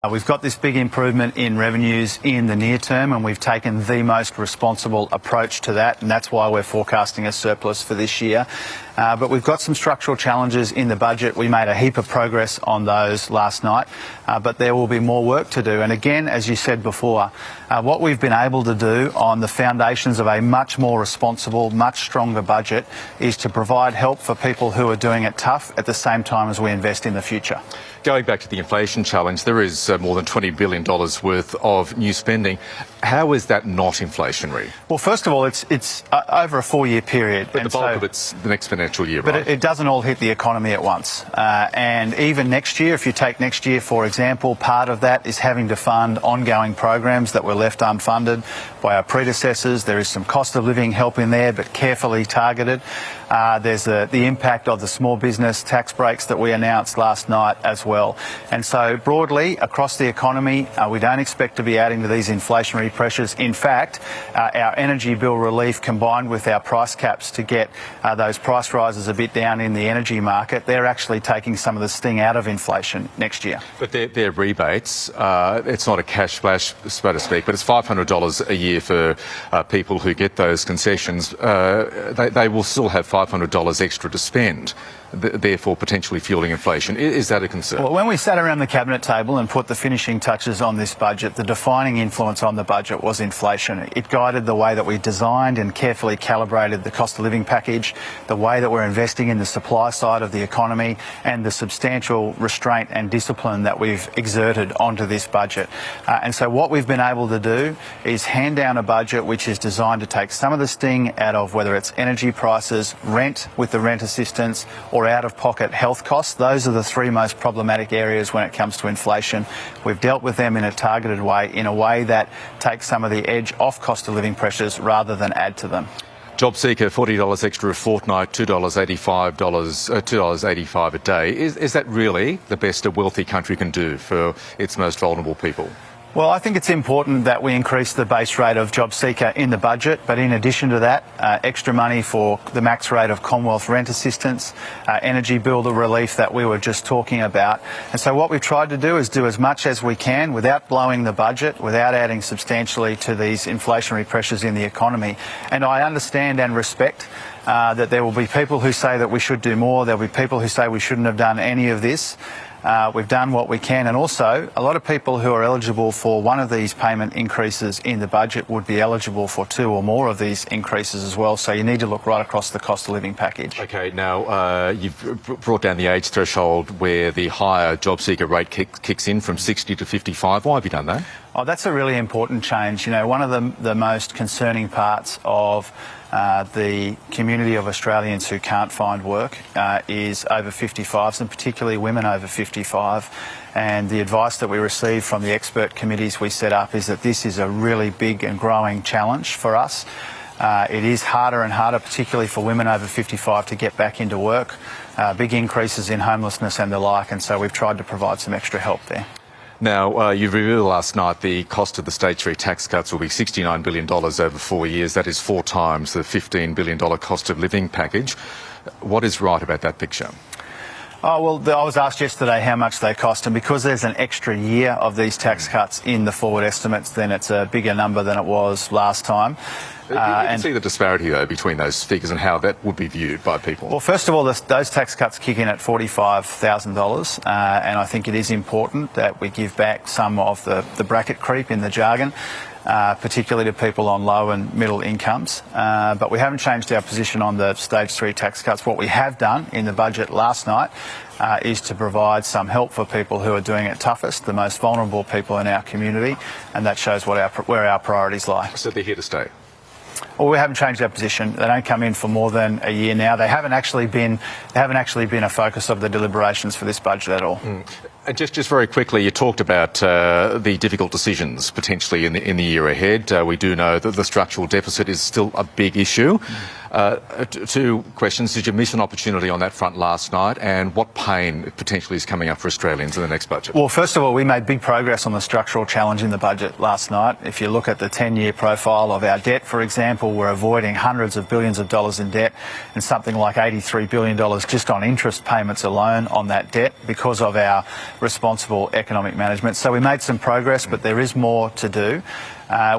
We've got this big improvement in revenues in the near term, and we've taken the most responsible approach to that, and that's why we're forecasting a surplus for this year. But we've got some structural challenges in the budget. We made a heap of progress on those last night, but there will be more work to do. And again, as you said before, what we've been able to do on the foundations of a much more responsible, much stronger budget is to provide help for people who are doing it tough at the same time as we invest in the future. Going back to the inflation challenge, there is more than $20 billion worth of new spending. How is that not inflationary? Well, first of all, it's over a 4-year period. But the bulk of it's the next financial year, but right? It doesn't all hit the economy at once. And even next year, if you take next year, for example, part of that is having to fund ongoing programs that were left unfunded by our predecessors. There is some cost of living help in there, but carefully targeted. There's the impact of the small business tax breaks that we announced last night as well. And so broadly across the economy, we don't expect to be adding to these inflationary pressures. In fact, our energy bill relief combined with our price caps to get those price rises a bit down in the energy market, they're actually taking some of the sting out of inflation next year. But they're rebates. It's not a cash splash, so to speak, but it's $500 a year for people who get those concessions. They will still have $500 extra to spend, therefore potentially fueling inflation. Is that a concern? Well, when we sat around the cabinet table and put the finishing touches on this budget, the defining influence on the budget was inflation. It guided the way that we designed and carefully calibrated the cost of living package, the way that we're investing in the supply side of the economy, and the substantial restraint and discipline that we've exerted onto this budget. And so what we've been able to do is hand down a budget which is designed to take some of the sting out of whether it's energy prices, rent with the rent assistance, or out-of-pocket health costs. Those are the three most problematic areas when it comes to inflation. We've dealt with them in a targeted way, in a way that takes some of the edge off cost of living pressures rather than add to them. JobSeeker, $40 extra a fortnight, $2.85 a day. Is that really the best a wealthy country can do for its most vulnerable people? Well, I think it's important that we increase the base rate of JobSeeker in the budget, but in addition to that, extra money for the max rate of Commonwealth rent assistance, energy bill relief that we were just talking about. And so what we've tried to do is do as much as we can without blowing the budget, without adding substantially to these inflationary pressures in the economy. And I understand and respect that there will be people who say that we should do more. There will be people who say we shouldn't have done any of this. We've done what we can, and also a lot of people who are eligible for one of these payment increases in the budget would be eligible for 2 or more of these increases as well, so you need to look right across the cost of living package. OK, now you've brought down the age threshold where the higher JobSeeker rate kicks in from 60 to 55. Why have you done that? Oh, that's a really important change. You know, one of the most concerning parts of the community of Australians who can't find work is over 55s, and particularly women over 55. And the advice that we receive from the expert committees we set up is that this is a really big and growing challenge for us. It is harder and harder, particularly for women over 55, to get back into work, big increases in homelessness and the like, and so we've tried to provide some extra help there. Now, you revealed last night the cost of the stage 3 tax cuts will be $69 billion over 4 years. That is 4 times the $15 billion cost of living package. What is right about that picture? Oh, well, I was asked yesterday how much they cost, and because there's an extra year of these tax cuts in the forward estimates, then it's a bigger number than it was last time. You can see the disparity, though, between those figures and how that would be viewed by people. Well, first of all, those tax cuts kick in at $45,000, and I think it is important that we give back some of the bracket creep in the jargon, particularly to people on low and middle incomes. But we haven't changed our position on the stage 3 tax cuts. What we have done in the budget last night is to provide some help for people who are doing it toughest, the most vulnerable people in our community, and that shows where our priorities lie. So they're here to stay? Well, we haven't changed our position. They don't come in for more than a year now. They haven't actually been a focus of the deliberations for this budget at all. And just very quickly, you talked about the difficult decisions potentially in the year ahead. We do know that the structural deficit is still a big issue. 2 questions. Did you miss an opportunity on that front last night? And what pain potentially is coming up for Australians in the next budget? Well, first of all, we made big progress on the structural challenge in the budget last night. If you look at the 10-year profile of our debt, for example, responsible. We're avoiding hundreds of billions of dollars in debt and something like $83 billion just on interest payments alone on that debt because of our responsible economic management. So we made some progress, but there is more to do.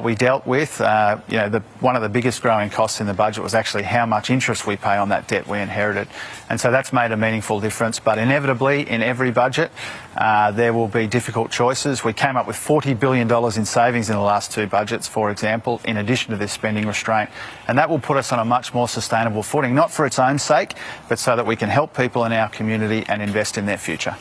We dealt with, one of the biggest growing costs in the budget was actually how much interest we pay on that debt we inherited. And so that's made a meaningful difference. But inevitably, in every budget, there will be difficult choices. We came up with $40 billion in savings in the last two budgets, for example, in addition to this spending restraint. And that will put us on a much more sustainable footing, not for its own sake, but so that we can help people in our community and invest in their future.